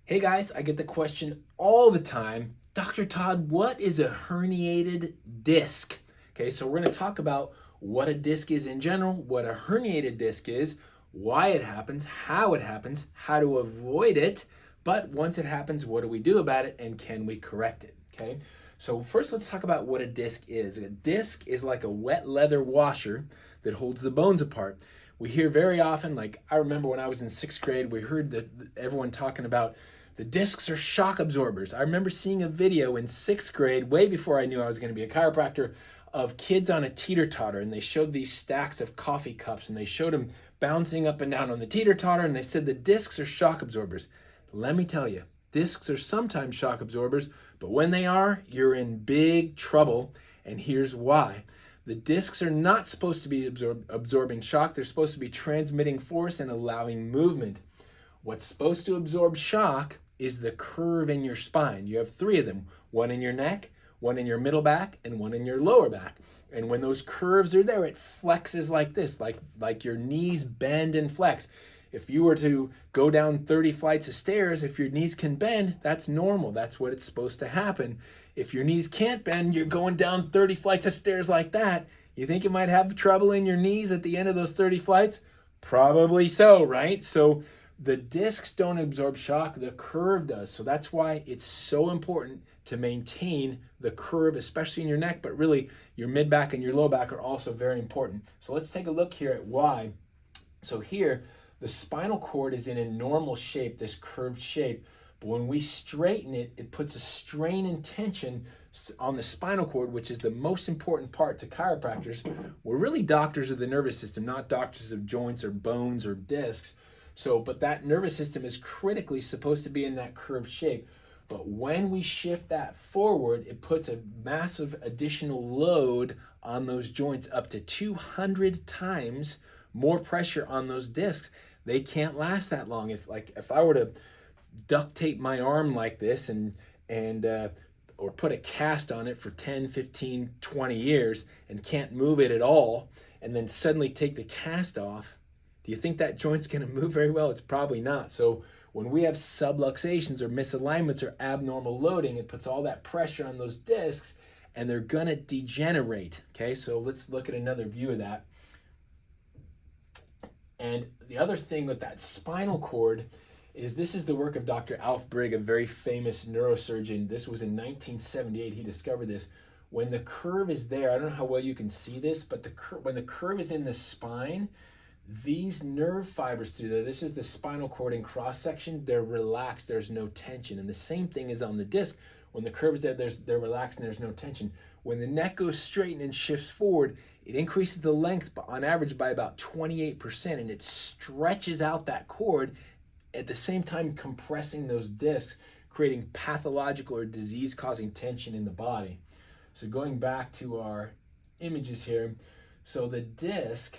Hey guys, I get the question all the time, Dr. Todd, what is a herniated disc? Okay, so we're going to talk about what a disc is in general, what a herniated disc is, why it happens, how to avoid it, but once it happens, what do we do about it and can we correct it? Okay, so first let's talk about what a disc is. A disc is like a wet leather washer that holds the bones apart. We hear very often, like I remember when I was in sixth grade, we heard everyone talking about the discs are shock absorbers. I remember seeing a video in sixth grade, way before I knew I was going to be a chiropractor, of kids on a teeter-totter, and they showed these stacks of coffee cups, and they showed them bouncing up and down on the teeter-totter, and they said the discs are shock absorbers. Let me tell you, discs are sometimes shock absorbers, but when they are, you're in big trouble, and here's why. The discs are not supposed to be absorbing shock. They're supposed to be transmitting force and allowing movement. What's supposed to absorb shock is the curve in your spine. You have three of them, one in your neck, one in your middle back, and one in your lower back. And when those curves are there, it flexes like this, like your knees bend and flex. If you were to go down 30 flights of stairs, if your knees can bend, that's normal. That's what it's supposed to happen. If your knees can't bend, you're going down 30 flights of stairs like that. You think you might have trouble in your knees at the end of those 30 flights? Probably so, right? So the discs don't absorb shock, the curve does. So that's why it's so important to maintain the curve, especially in your neck, but really your mid back and your low back are also very important. So let's take a look here at why. So here, the spinal cord is in a normal shape, this curved shape, but when we straighten it, it puts a strain and tension on the spinal cord, which is the most important part to chiropractors. We're really doctors of the nervous system, not doctors of joints or bones or discs. So, but that nervous system is critically supposed to be in that curved shape. But when we shift that forward, it puts a massive additional load on those joints, up to 200 times more pressure on those discs. They can't last that long. If I were to duct tape my arm like this and or put a cast on it for 10, 15, 20 years and can't move it at all, and then suddenly take the cast off, do you think that joint's going to move very well? It's probably not. So when we have subluxations or misalignments or abnormal loading, it puts all that pressure on those discs and they're going to degenerate. Okay, so let's look at another view of that. And the other thing with that spinal cord is this is the work of Dr. Alf Brigg, a very famous neurosurgeon. This was in 1978. He discovered this. When the curve is there, I don't know how well you can see this, but when the curve is in the spine, these nerve fibers through there, this is the spinal cord in cross section, they're relaxed, there's no tension. And the same thing is on the disc. When the curve is there, they're relaxed and there's no tension. When the neck goes straight and shifts forward, it increases the length on average by about 28%, and it stretches out that cord, at the same time compressing those discs, creating pathological or disease-causing tension in the body. So going back to our images here, so the disc,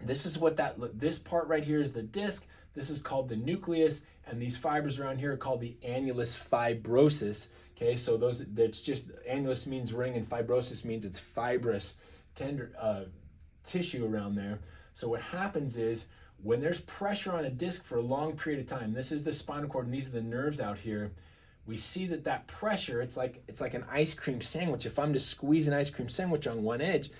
this is what this part right here is the disc. This is called the nucleus, and these fibers around here are called the annulus fibrosus. Okay, so that's just, annulus means ring and fibrosis means it's fibrous, tender tissue around there. So what happens is when there's pressure on a disc for a long period of time, this is the spinal cord and these are the nerves out here, we see that pressure, it's like an ice cream sandwich. If I'm to squeeze an ice cream sandwich on one edge,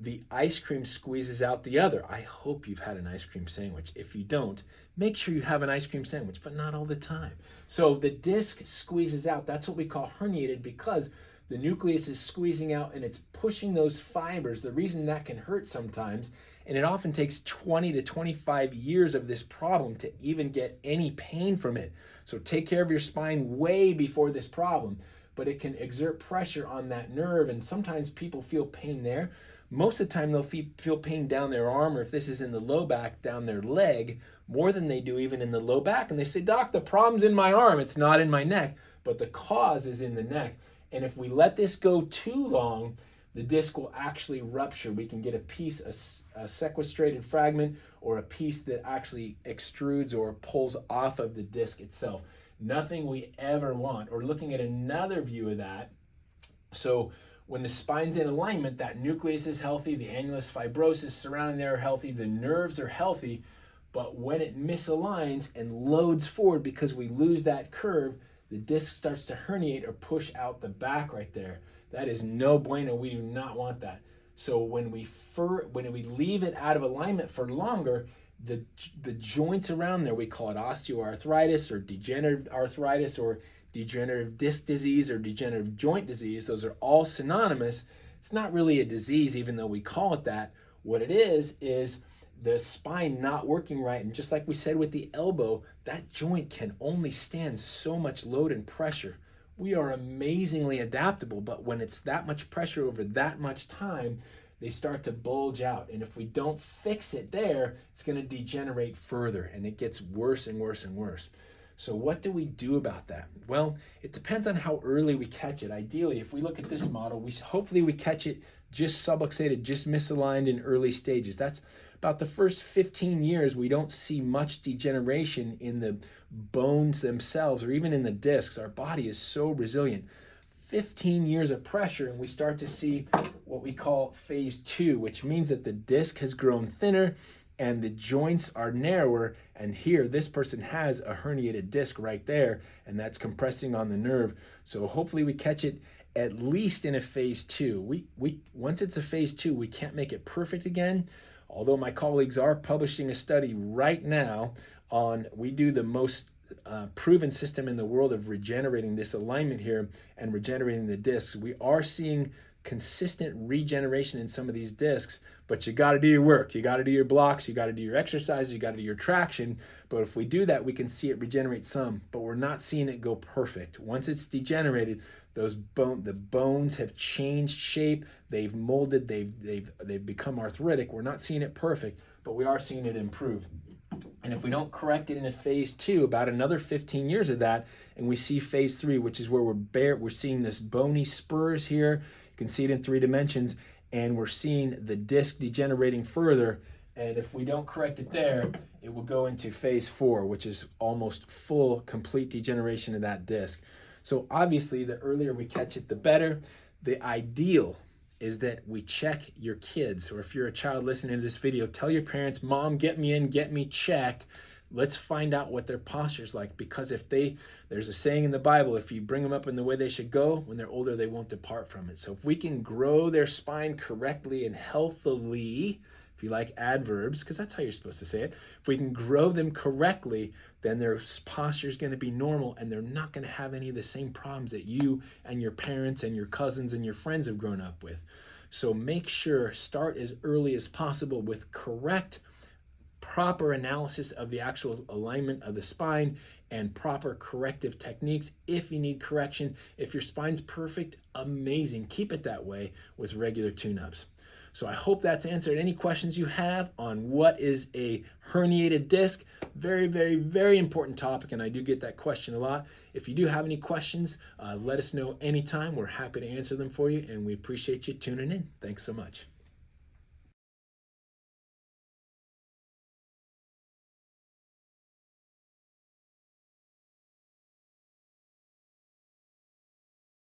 the ice cream squeezes out the other. I hope you've had an ice cream sandwich. If you don't, make sure you have an ice cream sandwich, but not all the time. So the disc squeezes out. That's what we call herniated, because the nucleus is squeezing out and it's pushing those fibers. The reason that can hurt sometimes, and it often takes 20 to 25 years of this problem to even get any pain from it. So take care of your spine way before this problem, but it can exert pressure on that nerve, and sometimes people feel pain there. Most of the time they'll feel pain down their arm, or if this is in the low back, down their leg, more than they do even in the low back. And they say, Doc, the problem's in my arm, it's not in my neck, but the cause is in the neck. And if we let this go too long, the disc will actually rupture. We can get a sequestrated fragment, or a piece that actually extrudes or pulls off of the disc itself. Nothing we ever want. Or looking at another view of that. So when the spine's in alignment, that nucleus is healthy, the annulus fibrosus surrounding there are healthy, the nerves are healthy, But when it misaligns and loads forward because we lose that curve, the disc starts to herniate or push out the back right there. That is no bueno. We do not want that. So when we leave it out of alignment for longer, the joints around there, we call it osteoarthritis or degenerative arthritis or degenerative disc disease or degenerative joint disease. Those are all synonymous. It's not really a disease, even though we call it that. What it is the spine not working right. And just like we said with the elbow, that joint can only stand so much load and pressure. We are amazingly adaptable, but when it's that much pressure over that much time, they start to bulge out. And if we don't fix it there, it's going to degenerate further and it gets worse and worse and worse. So what do we do about that? Well, it depends on how early we catch it. Ideally, if we look at this model, hopefully we catch it just subluxated, just misaligned in early stages. That's about the first 15 years, we don't see much degeneration in the bones themselves or even in the discs. Our body is so resilient. 15 years of pressure and we start to see what we call phase 2, which means that the disc has grown thinner and the joints are narrower. And here, this person has a herniated disc right there, and that's compressing on the nerve. So hopefully we catch it at least in a phase 2. Once it's a phase 2, we can't make it perfect again. Although my colleagues are publishing a study right now on, we do the most proven system in the world of regenerating this alignment here and regenerating the discs. We are seeing consistent regeneration in some of these discs, but you got to do your work. You got to do your blocks. You got to do your exercises. You got to do your traction. But if we do that, we can see it regenerate some, but we're not seeing it go perfect. Once it's degenerated, the bones have changed shape. They've molded. They've become arthritic. We're not seeing it perfect, but we are seeing it improve. And if we don't correct it in a phase 2, about another 15 years of that, and we see phase 3, which is where we're seeing this bony spurs here. You can see it in 3 dimensions, and we're seeing the disc degenerating further. And if we don't correct it there, it will go into phase 4, which is almost full, complete degeneration of that disc. So obviously, the earlier we catch it, the better. The ideal is that we check your kids, or if you're a child listening to this video, tell your parents, Mom, get me in, get me checked. Let's find out what their posture's like, because there's a saying in the Bible, if you bring them up in the way they should go, when they're older, they won't depart from it. So if we can grow their spine correctly and healthily, if you like adverbs, because that's how you're supposed to say it, if we can grow them correctly, then their posture is going to be normal and they're not going to have any of the same problems that you and your parents and your cousins and your friends have grown up with. So make sure, start as early as possible with correct, proper analysis of the actual alignment of the spine and proper corrective techniques if you need correction. If your spine's perfect, amazing. Keep it that way with regular tune-ups. So I hope that's answered any questions you have on what is a herniated disc. Very, very, very important topic, and I do get that question a lot. If you do have any questions, let us know anytime. We're happy to answer them for you, and we appreciate you tuning in. Thanks so much.